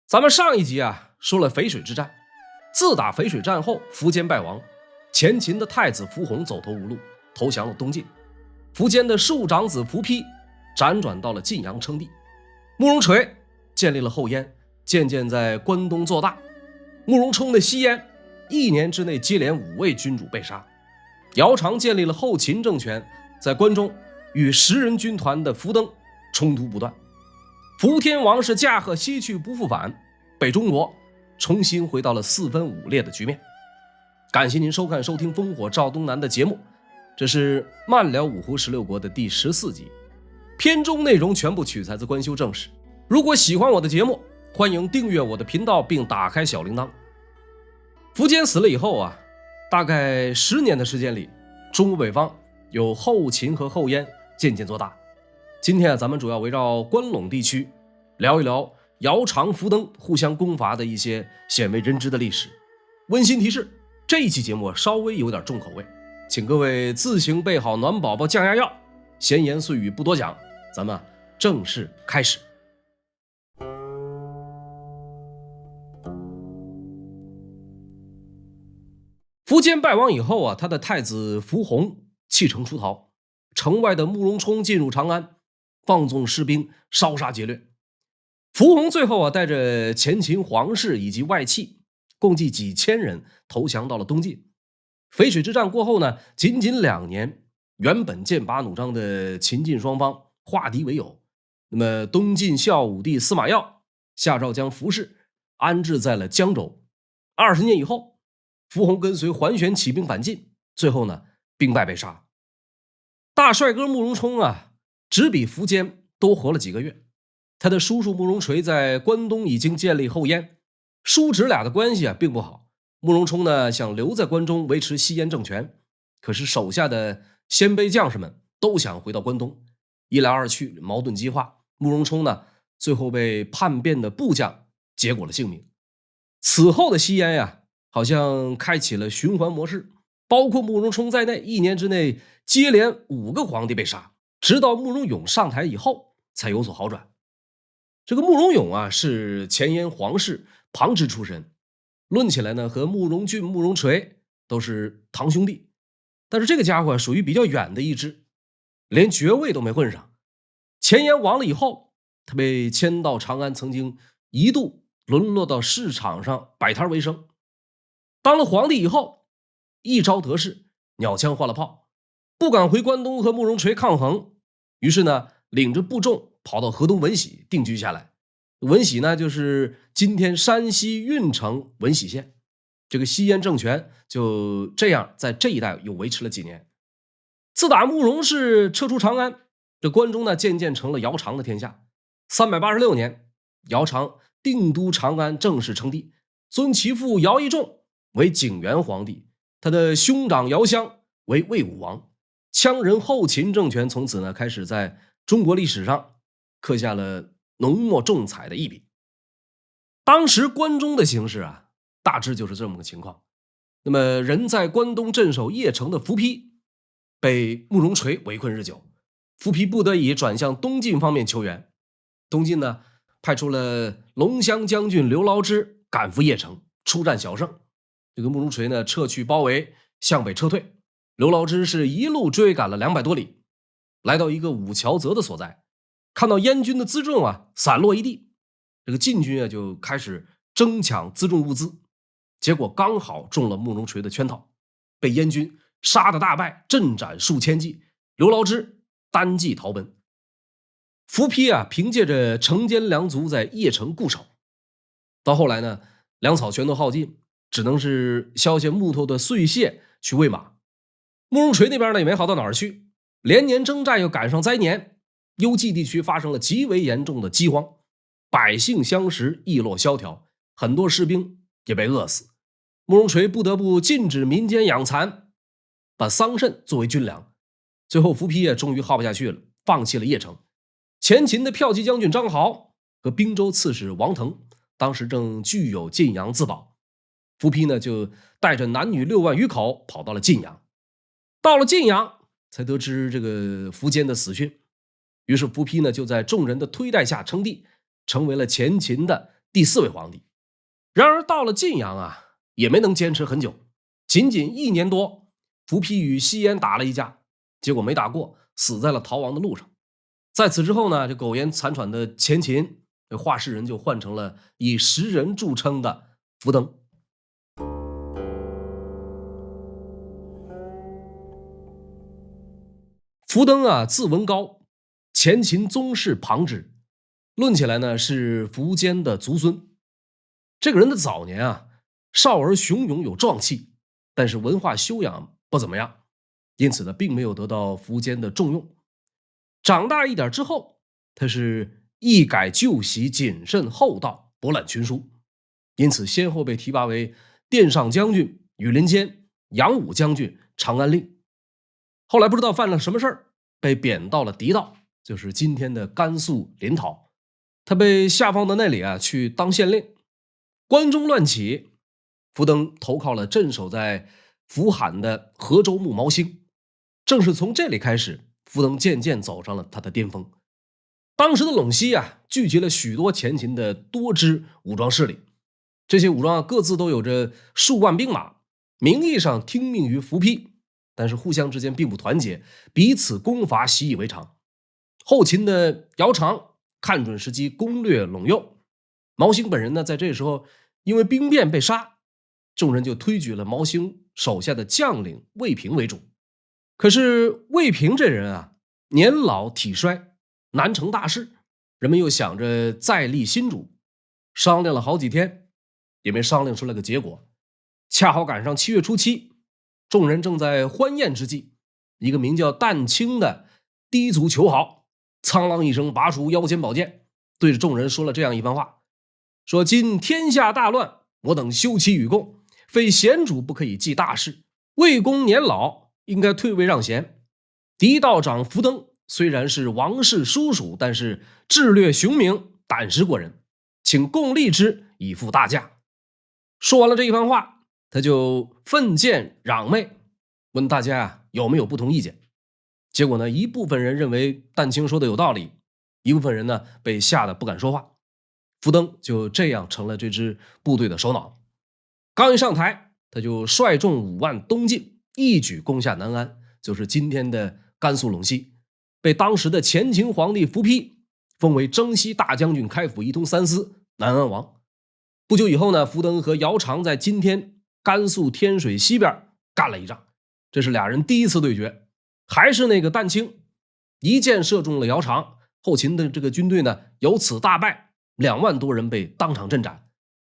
咱们上一集说了淝水之战，自打淝水战后，苻坚败亡，前秦的太子苻弘走投无路，投降了东晋。苻坚的庶长子苻丕辗转到了晋阳称帝，慕容垂建立了后燕，渐渐在关东做大。慕容冲的西燕1年之内接连5位君主被杀。姚苌建立了后秦政权，在关中与10人军团的苻登冲突不断。苻天王是驾鹤西去不复返，北中国重新回到了4分5裂的局面。感谢您收看收听烽火照东南的节目，这是漫聊五胡16国的第14集，片中内容全部取材自官修正史。如果喜欢我的节目，欢迎订阅我的频道并打开小铃铛。苻坚死了以后大概10年的时间里，中国北方有后秦和后燕渐渐做大。今天咱们主要围绕关陇地区聊一聊姚苌、苻登互相攻伐的一些鲜为人知的历史。温馨提示，这一期节目稍微有点重口味，请各位自行备好暖宝宝降压药，闲言碎语不多讲，咱们正式开始。苻坚败亡以后他的太子苻弘弃城出逃，城外的慕容冲进入长安，放纵士兵烧杀劫掠。苻弘最后带着前秦皇室以及外戚共计几千人投降到了东晋。淝水之战过后呢，仅仅2年，原本剑拔弩张的秦晋双方化敌为友。那么东晋孝武帝司马曜下诏将苻氏安置在了江州。20年以后，苻弘跟随桓玄起兵反晋，最后呢兵败被杀。大帅哥慕容冲只比苻坚多活了几个月。他的叔叔慕容垂在关东已经建立后燕，叔侄俩的关系并不好。慕容冲呢想留在关中维持西燕政权，可是手下的鲜卑将士们都想回到关东，一来二去矛盾激化，慕容冲呢最后被叛变的部将结果了性命。此后的西燕好像开启了循环模式，包括慕容冲在内，1年之内接连5个皇帝被杀，直到慕容永上台以后才有所好转。这个慕容永是前燕皇室旁支出身，论起来呢和慕容俊、慕容垂都是堂兄弟，但是这个家伙属于比较远的一支，连爵位都没混上。前燕亡了以后，他被迁到长安，曾经一度沦落到市场上摆摊为生。当了皇帝以后，一朝得势，鸟枪换了炮，不敢回关东和慕容垂抗衡，于是呢领着部众跑到河东闻喜定居下来。闻喜呢就是今天山西运城闻喜县。这个西燕政权就这样在这一带又维持了几年。自打慕容氏撤出长安，这关中呢渐渐成了姚苌的天下。386年，姚苌定都长安，正式称帝，尊其父姚懿仲为景元皇帝，他的兄长姚襄为魏武王。羌人后秦政权从此呢开始在中国历史上刻下了浓墨重彩的一笔。当时关中的形势大致就是这么个情况。那么人在关东镇守邺城的苻丕被慕容垂围困日久，苻丕不得已转向东晋方面求援。东晋呢派出了龙骧将军刘牢之赶赴邺城，出战小胜。这个慕容垂呢撤去包围，向北撤退。刘牢之是一路追赶了200多里，来到一个五桥泽的所在，看到燕军的辎重散落一地，这个晋军就开始争抢辎重物资，结果刚好中了慕容垂的圈套，被燕军杀得大败，阵斩数千骑，刘牢之单骑逃奔。苻丕凭借着城坚粮足在邺城固守，到后来呢粮草全都耗尽，只能是削些木头的碎屑去喂马。慕容垂那边呢也没好到哪儿去，连年征战又赶上灾年，幽蓟地区发生了极为严重的饥荒，百姓相食，易落萧条，很多士兵也被饿死。慕容垂不得不禁止民间养蚕，把桑葚作为军粮。最后苻丕也终于耗不下去了，放弃了邺城。前秦的骠骑将军张豪和滨州刺史王腾当时正据有晋阳自保，苻丕呢就带着男女6万余口跑到了晋阳。到了晋阳才得知这个苻坚的死讯，于是苻丕呢就在众人的推戴下称帝，成为了前秦的第4位皇帝。然而到了晋阳啊，也没能坚持很久，仅仅1年多，伏丕与西燕打了一架，结果没打过，死在了逃亡的路上。在此之后呢，这苟延残喘的前秦，这话事人就换成了以识人著称的苻登。苻登啊，字文高，前秦宗室旁支，论起来呢是苻坚的族孙。这个人的早年啊，少而雄勇有壮气，但是文化修养不怎么样，因此呢，并没有得到苻坚的重用。长大一点之后，他是一改旧习，谨慎厚道，博览群书，因此先后被提拔为殿上将军、羽林监、扬武将军、长安令。后来不知道犯了什么事儿，被贬到了狄道，就是今天的甘肃临洮。他被下放到那里啊，去当县令。关中乱起，苻登投靠了镇守在扶罕的河州牧毛兴。正是从这里开始，苻登渐渐走上了他的巅峰。当时的陇西啊，聚集了许多前秦的多支武装势力，这些武装各自都有着数万兵马，名义上听命于苻丕，但是互相之间并不团结，彼此攻伐习以为常。后秦的姚苌看准时机攻略陇右，毛兴本人呢，在这时候因为兵变被杀，众人就推举了毛兴手下的将领魏平为主。可是魏平这人啊，年老体衰，难成大事，人们又想着再立新主，商量了好几天，也没商量出来个结果。恰好赶上7月初7，众人正在欢宴之际，一个名叫旦青的氐族酋豪苍啷一声拔出腰间宝剑，对着众人说了这样一番话，说今天下大乱，我等休戚与共，非贤主不可以继大事。魏公年老，应该退位让贤。狄道长苻登虽然是王室叔属，但是智略雄明，胆识过人，请共立之，以赴大驾。说完了这一番话，他就奋剑攘媚，问大家有没有不同意见。结果呢，一部分人认为旦青说的有道理，一部分人呢被吓得不敢说话。苻登就这样成了这支部队的首脑。刚一上台，他就率众5万东进，一举攻下南安，就是今天的甘肃陇西，被当时的前秦皇帝苻丕封为征西大将军、开府仪同三司、南安王。不久以后呢，苻登和姚苌在今天甘肃天水西边干了一仗，这是俩人第一次对决，还是那个旦青一箭射中了姚苌，后秦的这个军队呢由此大败，2万多人被当场阵斩。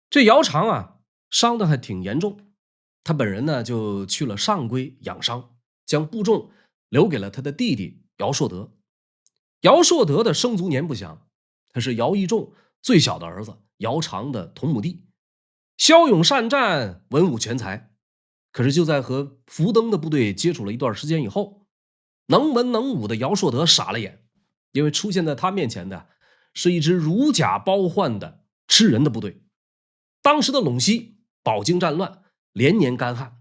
这姚苌啊，伤得还挺严重，他本人呢就去了上邽养伤，将部众留给了他的弟弟姚硕德。姚硕德的生卒年不详，他是姚义仲最小的儿子，姚苌的同母弟，骁勇善战，文武全才。可是就在和苻登的部队接触了一段时间以后，能文能武的姚硕德傻了眼，因为出现在他面前的是一支如假包换的吃人的部队。当时的陇西饱经战乱，连年干旱，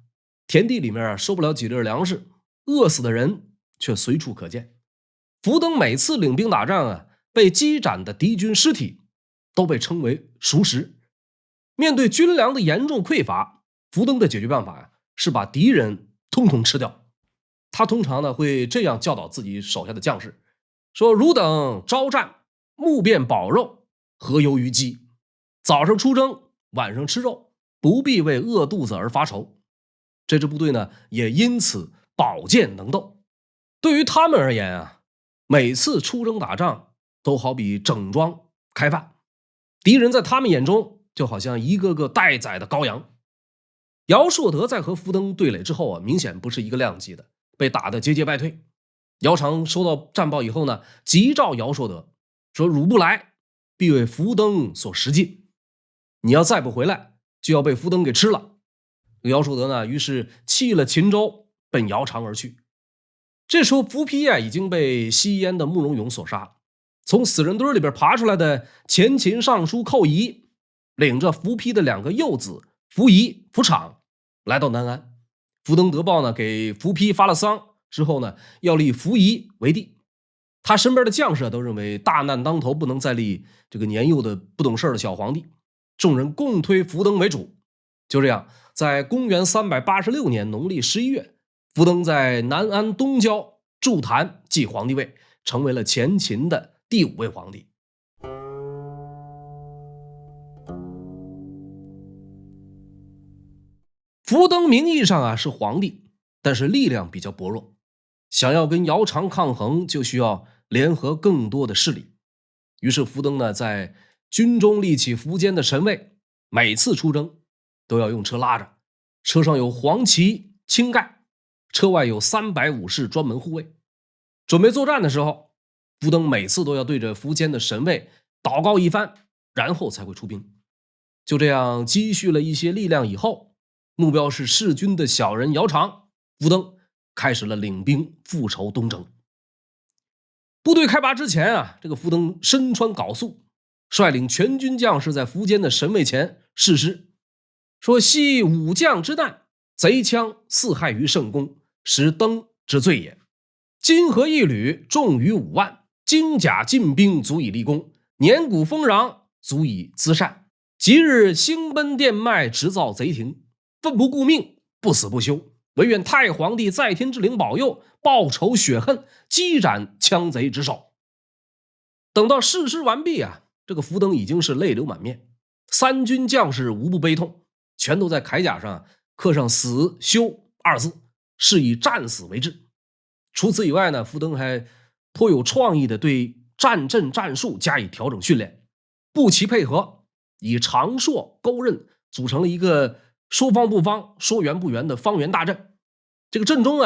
田地里面收不了几粒粮食，饿死的人却随处可见。苻登每次领兵打仗啊，被击斩的敌军尸体都被称为熟食。面对军粮的严重匮乏，苻登的解决办法呀，是把敌人通通吃掉。他通常呢会这样教导自己手下的将士，说汝等招战，目便饱肉，何忧于饥？早上出征，晚上吃肉，不必为饿肚子而发愁。这支部队呢也因此保健能斗。对于他们而言啊，每次出征打仗都好比整装开饭，敌人在他们眼中就好像一个个待宰的羔羊。姚硕德在和苻登对垒之后啊，明显不是一个量级的，被打得节节败退。姚苌收到战报以后呢，急召姚硕德说：“汝不来，必为苻登所食尽。你要再不回来，就要被苻登给吃了。”姚硕德呢，于是弃了秦州，奔姚苌而去。这时候苻丕啊，已经被西燕的慕容永所杀。从死人堆里边爬出来的前秦尚书寇仪，领着苻丕的2个幼子苻仪、苻昶来到南安。苻登得报呢，给苻丕发了丧之后呢，要立苻仪为帝。他身边的将士都认为大难当头，不能再立这个年幼的不懂事的小皇帝，众人共推福登为主。就这样，在公元386年农历11月，福登在南安东郊筑坛继皇帝位，成为了前秦的第5位皇帝。福登名义上是皇帝，但是力量比较薄弱，想要跟姚苌抗衡，就需要联合更多的势力。于是福登呢，在军中立起苻坚的神位，每次出征都要用车拉着，车上有黄旗青盖，车外有300武士专门护卫。准备作战的时候，福登每次都要对着苻坚的神位祷告一番，然后才会出兵。就这样积蓄了一些力量以后，目标是弑君的小人姚苌，福登开始了领兵复仇东征。部队开拔之前这个福登身穿缟素，率领全军将士在苻坚的神位前誓师，说系武将之难，贼羌4害于圣公，使登之罪也。金河一旅重于5万，精甲劲兵足以立功，年谷丰禳足以滋善。即日兴奔电麦，直造贼庭，奋不顾命，不死不休。唯愿太皇帝在天之灵保佑，报仇雪恨，击斩羌贼之首。等到誓师完毕这个福登已经是泪流满面，三军将士无不悲痛，全都在铠甲上刻上死休2字，是以战死为志。除此以外呢，福登还颇有创意的对战阵战术加以调整训练，步骑配合，以长槊钩刃组成了一个说方不方说圆不圆的方圆大阵。这个阵中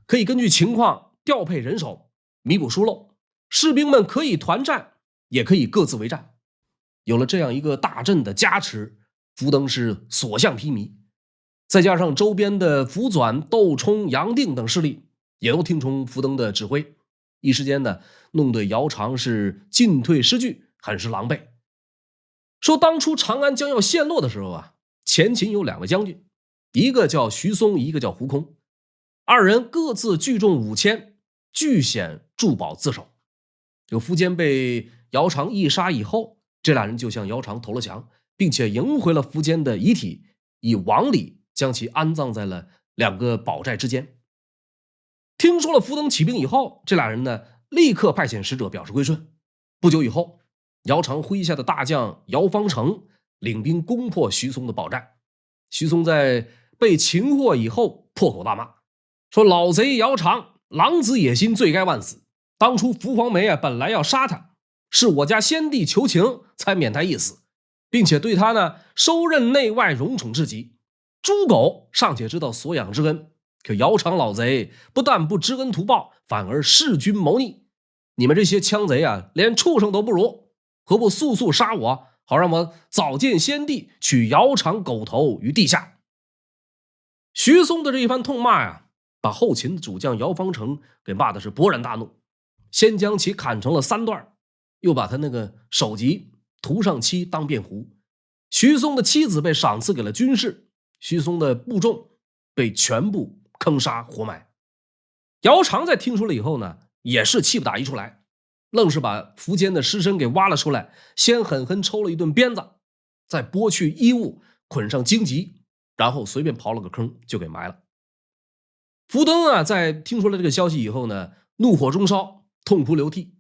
可以根据情况调配人手，弥补疏漏，士兵们可以团战，也可以各自为战。有了这样一个大阵的加持，福登是所向披靡。再加上周边的涪纂、窦冲、杨定等势力也都听从福登的指挥，一时间呢，弄得姚苌是进退失据，很是狼狈。说当初长安将要陷落的时候前秦有2位将军，一个叫徐松，一个叫胡空，二人各自聚众5000，据险筑堡自守。这个苻坚被姚苌一杀以后，这俩人就向姚苌投了降，并且迎回了苻坚的遗体，以王礼将其安葬在了2个堡寨之间。听说了福登起兵以后，这俩人呢立刻派遣使者表示归顺。不久以后，姚苌麾下的大将姚方成领兵攻破徐松的堡寨。徐松在被擒获以后破口大骂，说老贼姚苌狼子野心，罪该万死。当初伏黄梅本来要杀他，是我家先帝求情才免他一死，并且对他呢收任内外，荣宠至极。猪狗尚且知道所养之恩，可姚苌老贼不但不知恩图报，反而弑君谋逆。你们这些羌贼连畜生都不如，何不速速杀我，好让我早见先帝，取姚苌狗头于地下。徐松的这一番痛骂把后秦的主将姚方成给骂的是勃然大怒，先将其砍成了3段，又把他那个首级涂上漆当便壶。徐松的妻子被赏赐给了军士，徐松的部众被全部坑杀活埋。姚苌在听说了以后呢，也是气不打一处来，愣是把苻坚的尸身给挖了出来，先狠狠抽了一顿鞭子，再剥去衣物，捆上荆棘，然后随便刨了个坑就给埋了。福登在听说了这个消息以后呢，怒火中烧，痛哭流涕。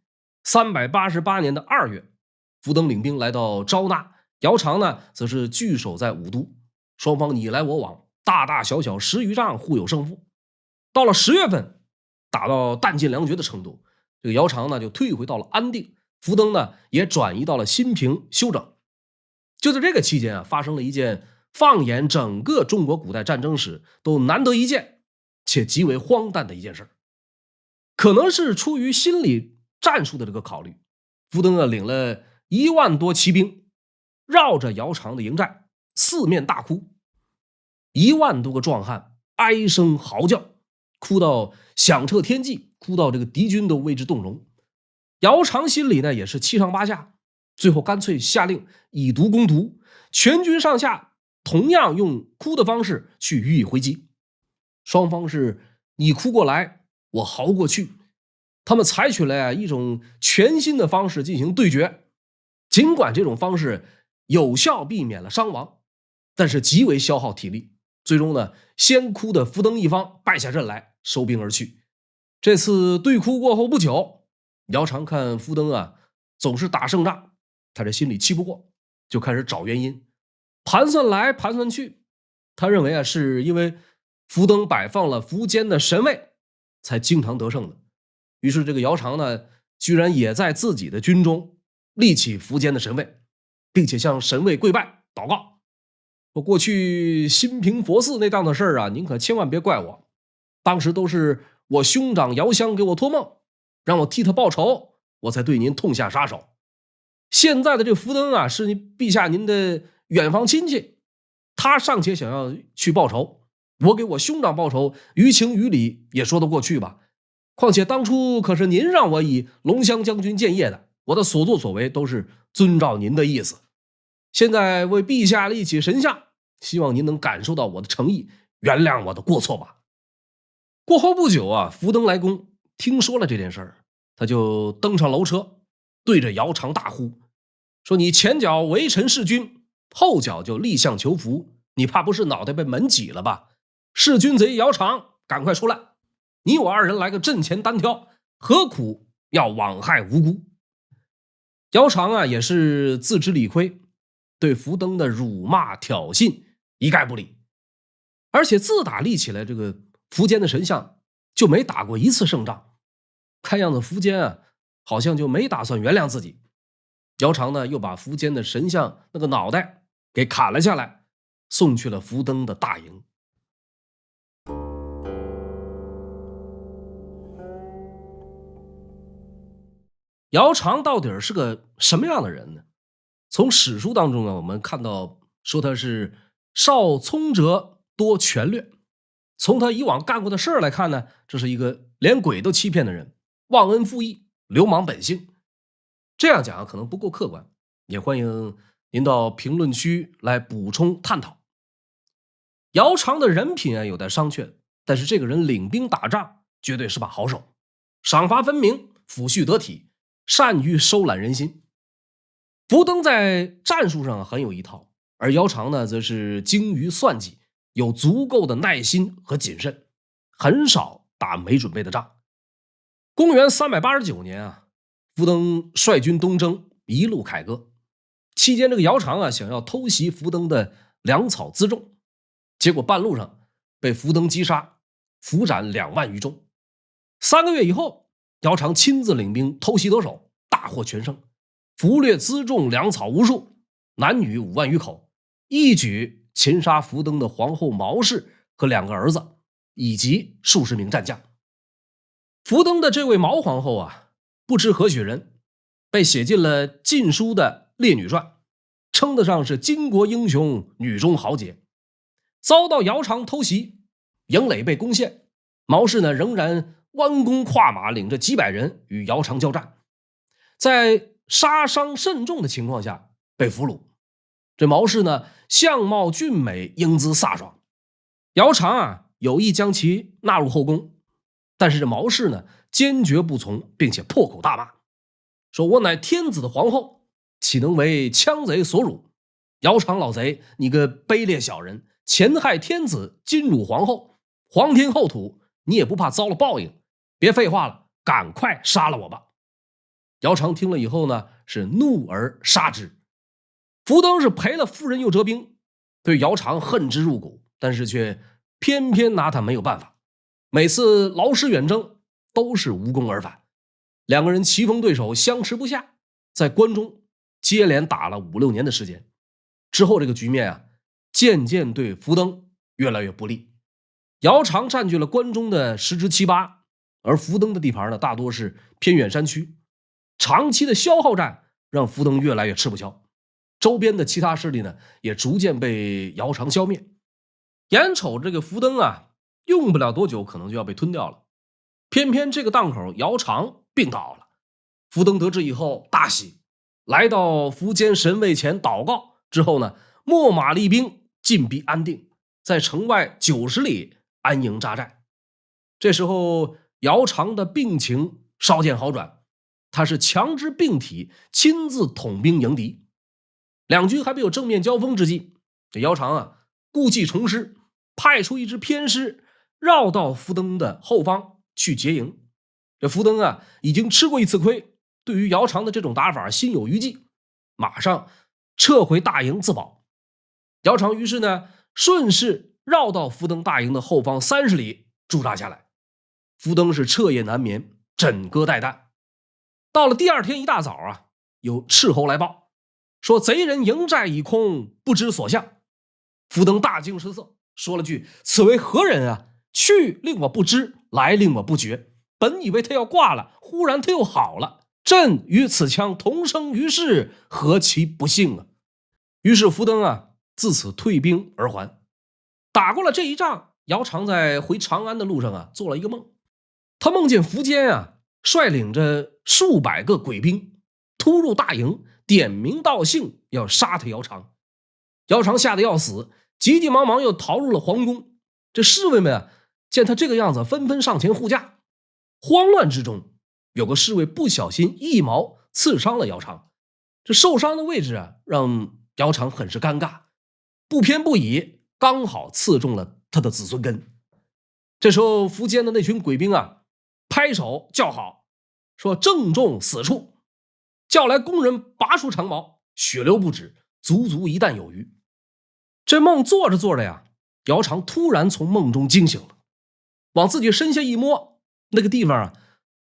388年的2月，福登领兵来到招纳，姚苌呢则是据守在武都，双方你来我往，大大小小10余仗，互有胜负。到了10月份，打到弹尽粮绝的程度，这个姚苌呢就退回到了安定，福登呢也转移到了新平休整。就在这个期间发生了一件放眼整个中国古代战争史都难得一见且极为荒诞的一件事。可能是出于心理战术的这个考虑，福登领了1万多骑兵，绕着姚苌的营寨四面大哭，1万多个壮汉哀声嚎叫，哭到响彻天际，哭到这个敌军都为之动容。姚苌心里呢也是七上八下，最后干脆下令以毒攻毒，全军上下同样用哭的方式去予以回击。双方是你哭过来，我嚎过去，他们采取了一种全新的方式进行对决。尽管这种方式有效避免了伤亡，但是极为消耗体力。最终呢，先哭的福登一方败下阵来，收兵而去。这次对哭过后不久，姚苌看福登啊总是打胜仗，他这心里气不过，就开始找原因，盘算来盘算去，他认为啊是因为福登摆放了苻坚的神位，才经常得胜的。于是这个姚苌呢，居然也在自己的军中立起苻坚的神位，并且向神位跪拜祷告。我过去新平佛寺那档子事儿啊，您可千万别怪我，当时都是我兄长姚襄给我托梦，让我替他报仇，我才对您痛下杀手。现在的这福登啊，是陛下您的远房亲戚，他尚且想要去报仇，我给我兄长报仇，于情于理也说得过去吧。况且当初可是您让我以龙骧将军建业的，我的所作所为都是遵照您的意思。现在为陛下立起神像，希望您能感受到我的诚意，原谅我的过错吧。过后不久啊，福登来宫，听说了这件事儿，他就登上楼车，对着姚苌大呼说：“你前脚为臣弑君，后脚就立相求福，你怕不是脑袋被门挤了吧？弑君贼姚苌，赶快出来！你我二人来个阵前单挑，何苦要枉害无辜？”姚苌啊，也是自知理亏，对福登的辱骂挑衅一概不理，而且自打立起来这个苻坚的神像，就没打过一次胜仗。看样子苻坚啊，好像就没打算原谅自己。姚苌呢，又把苻坚的神像那个脑袋给砍了下来，送去了福登的大营。姚苌到底是个什么样的人呢？从史书当中啊，我们看到说他是少聪哲，多权略。从他以往干过的事儿来看呢，这是一个连鬼都欺骗的人，忘恩负义，流氓本性。这样讲可能不够客观，也欢迎您到评论区来补充探讨。姚苌的人品啊有待商榷，但是这个人领兵打仗绝对是把好手，赏罚分明，抚恤得体，善于收揽人心。福登在战术上很有一套，而姚苌呢，则是精于算计，有足够的耐心和谨慎，很少打没准备的仗。公元389年啊，福登率军东征，一路凯歌。期间，这个姚苌啊，想要偷袭福登的粮草辎重，结果半路上被福登击杀，俘斩2万余众。3个月以后，姚苌亲自领兵偷袭得手，大获全胜，俘掠辎重粮草无数，男女5万余口，一举擒杀福登的皇后毛氏和2个儿子，以及数十名战将。福登的这位毛皇后啊，不知何许人，被写进了《晋书》的《列女传》，称得上是巾帼英雄，女中豪杰。遭到姚苌偷袭，营垒被攻陷，毛氏呢仍然弯弓跨马，领着几百人与姚苌交战，在杀伤甚重的情况下被俘虏。这毛氏呢相貌俊美，英姿飒爽，姚苌啊有意将其纳入后宫，但是这毛氏呢坚决不从，并且破口大骂，说我乃天子的皇后，岂能为羌贼所辱？姚苌老贼，你个卑劣小人，前害天子，今辱皇后，皇天厚土，你也不怕遭了报应？别废话了，赶快杀了我吧！姚苌听了以后呢，是怒而杀之。福登是赔了夫人又折兵，对姚苌恨之入骨，但是却偏偏拿他没有办法。每次劳师远征都是无功而返，两个人棋逢对手，相持不下，在关中接连打了5、6年的时间。之后这个局面啊，渐渐对福登越来越不利。姚苌占据了关中的10之7、8，而福登的地盘呢，大多是偏远山区。长期的消耗战让福登越来越吃不消，周边的其他势力呢，也逐渐被姚苌消灭。眼瞅这个福登啊，用不了多久可能就要被吞掉了。偏偏这个档口，姚苌病倒了。福登得知以后大喜，来到苻坚神位前祷告之后呢，秣马厉兵，进逼安定，在城外90里安营扎寨。这时候姚苌的病情稍见好转，他是强支病体，亲自统兵迎敌。两军还没有正面交锋之际，这姚苌啊故技重施，派出一支偏师绕到福登的后方去劫营。这福登啊已经吃过一次亏，对于姚苌的这种打法心有余悸，马上撤回大营自保。姚苌于是呢顺势绕到福登大营的后方30里驻扎下来。福登是彻夜难眠，枕戈待旦。到了第二天一大早啊，有斥候来报，说贼人营寨已空，不知所向。福登大惊失色，说了句：“此为何人啊？去令我不知，来令我不觉。本以为他要挂了，忽然他又好了。朕与此枪同生于世，何其不幸啊！”于是福登啊自此退兵而还。打过了这一仗，姚苌在回长安的路上啊做了一个梦，他梦见苻坚啊率领着数百个鬼兵突入大营，点名道姓要杀他姚苌。姚苌吓得要死，急急忙忙又逃入了皇宫。这侍卫们啊见他这个样子，纷纷上前护驾。慌乱之中，有个侍卫不小心一矛刺伤了姚苌，这受伤的位置啊让姚苌很是尴尬，不偏不倚，刚好刺中了他的子孙根。这时候苻坚的那群鬼兵啊拍手叫好，说正中死处，叫来工人拔出长矛，血流不止，足足1担有余。这梦做着做着呀，姚苌突然从梦中惊醒了，往自己身下一摸，那个地方啊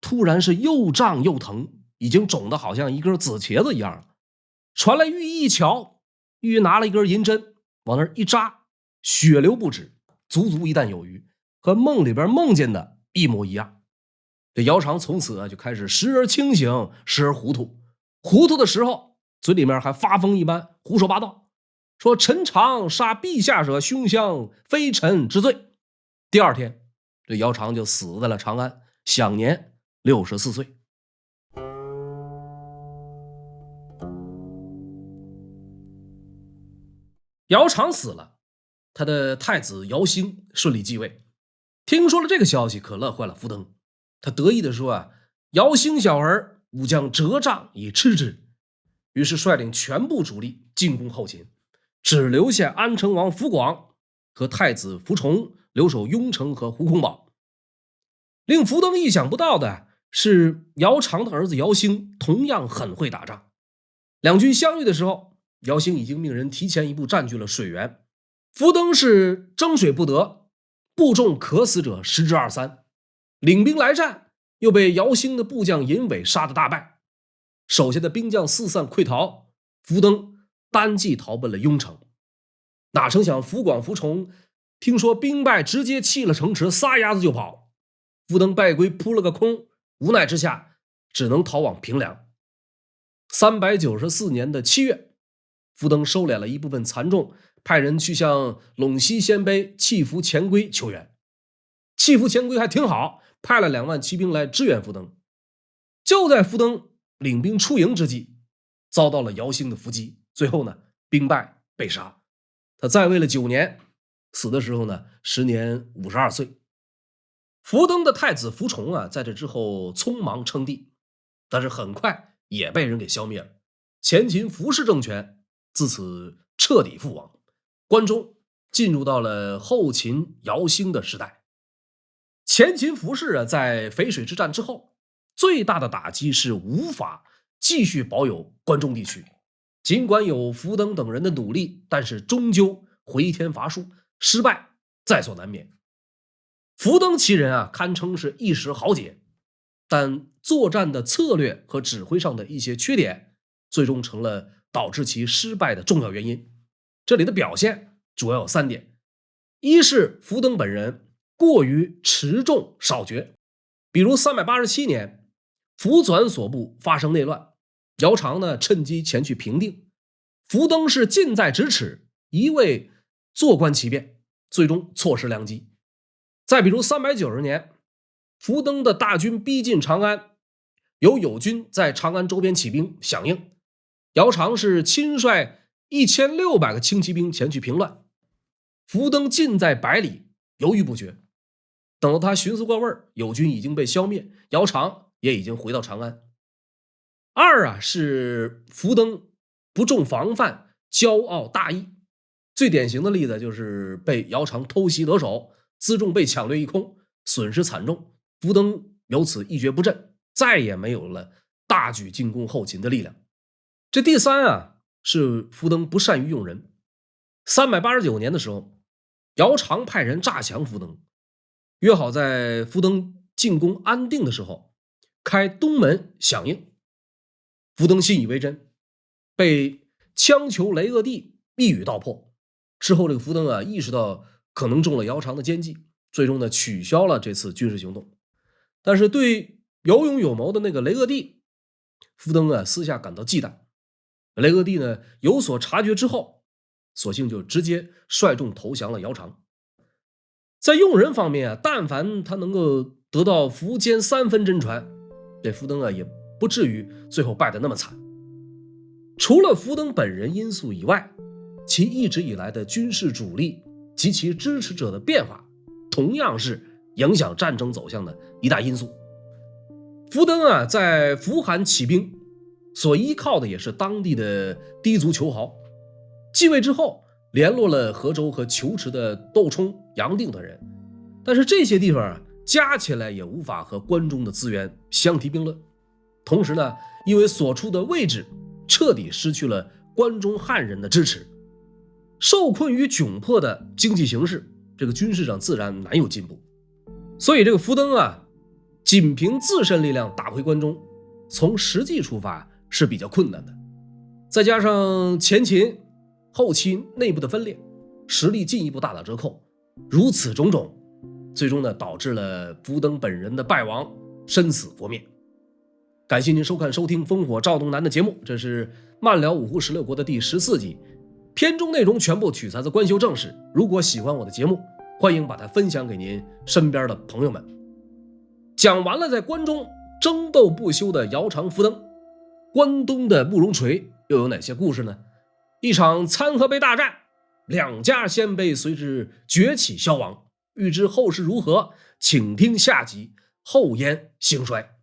突然是又胀又疼，已经肿得好像一根紫茄子一样了。传来御医一瞧，御医拿了一根银针往那儿一扎，血流不止，足足1担有余，和梦里边梦见的一模一样。这姚苌从此啊就开始时而清醒，时而糊涂。糊涂的时候嘴里面还发疯一般胡说八道，说臣常杀陛下者凶相，非臣之罪。第二天这姚苌就死在了长安，享年64岁。姚苌死了，他的太子姚兴顺利继位。听说了这个消息，可乐坏了福登。他得意地说啊：“姚兴小儿，吾将折杖以吃之。”于是率领全部主力进攻后秦，只留下安成王福广和太子福崇留守雍城和胡孔堡。令福登意想不到的是，姚苌的儿子姚兴同样很会打仗。两军相遇的时候，姚兴已经命人提前一步占据了水源，福登是争水不得，部众渴死者10之23，领兵来战，又被姚兴的部将尹伟杀得大败，手下的兵将四散溃逃，福登单骑逃奔了雍城。哪成想福广、福崇听说兵败，直接弃了城池，撒丫子就跑。福登败归，扑了个空，无奈之下只能逃往平凉。394年的7月，福登收敛了一部分残众，派人去向陇西鲜卑契伏钱归求援。契伏钱归还挺好，派了2万骑兵来支援福登。就在福登领兵出营之际，遭到了姚兴的伏击，最后呢兵败被杀。他在位了9年，死的时候呢时年52岁。福登的太子福崇啊在这之后匆忙称帝，但是很快也被人给消灭了。前秦服氏政权自此彻底覆亡，关中进入到了后秦姚兴的时代。前秦服氏啊在淝水之战之后，最大的打击是无法继续保有关中地区。尽管有福登等人的努力，但是终究回天乏术，失败在所难免。福登其人啊堪称是一时豪杰，但作战的策略和指挥上的一些缺点，最终成了导致其失败的重要原因。这里的表现主要有3点：一是福登本人过于持重少决，比如387年福纂所部发生内乱，姚苌呢趁机前去平定，福登是近在咫尺，一味坐观其变，最终错失良机。再比如390年福登的大军逼近长安，有友军在长安周边起兵响应，姚苌是亲率1600个轻骑兵前去平乱，福登近在百里，犹豫不决。等到他寻思过味儿，友军已经被消灭，姚苌也已经回到长安。二啊是福登不重防范，骄傲大义。最典型的例子就是被姚苌偷袭得手，辎重被抢掠一空，损失惨重，福登由此一蹶不振，再也没有了大举进攻后秦的力量。这第三啊，是福登不善于用人。389年的时候，姚苌派人诈降福登，约好在福登进攻安定的时候开东门响应。福登信以为真，被羌酋雷鄂地一语道破。事后这个福登啊，意识到可能中了姚苌的奸计，最终呢取消了这次军事行动。但是对有勇有谋的那个雷鄂地，福登啊私下感到忌惮。雷鄂地呢有所察觉之后，索性就直接率众投降了姚苌。在用人方面啊，但凡他能够得到苻坚3分真传，这福登啊也不至于最后败得那么惨。除了福登本人因素以外，其一直以来的军事主力及其支持者的变化，同样是影响战争走向的一大因素。福登啊，在扶韩起兵，所依靠的也是当地的氐族酋豪。继位之后，联络了河州和求池的窦冲、杨定等人，但是这些地方啊，加起来也无法和关中的资源相提并论。同时呢，因为所处的位置彻底失去了关中汉人的支持，受困于窘迫的经济形势，这个军事上自然难有进步。所以这个福登啊，仅凭自身力量打回关中，从实际出发是比较困难的。再加上前秦后期内部的分裂，实力进一步大打折扣，如此种种，最终呢导致了福登本人的败亡，身死国灭。感谢您收看收听烽火赵东南的节目，这是漫聊五胡十六国的第14集，片中内容全部取材自官修正史。如果喜欢我的节目，欢迎把它分享给您身边的朋友们。讲完了在关中争斗不休的姚苌、福登，关东的慕容垂又有哪些故事呢？一场参合杯大战，两家鲜卑随之崛起消亡，欲知后事如何，请听下集后燕兴衰。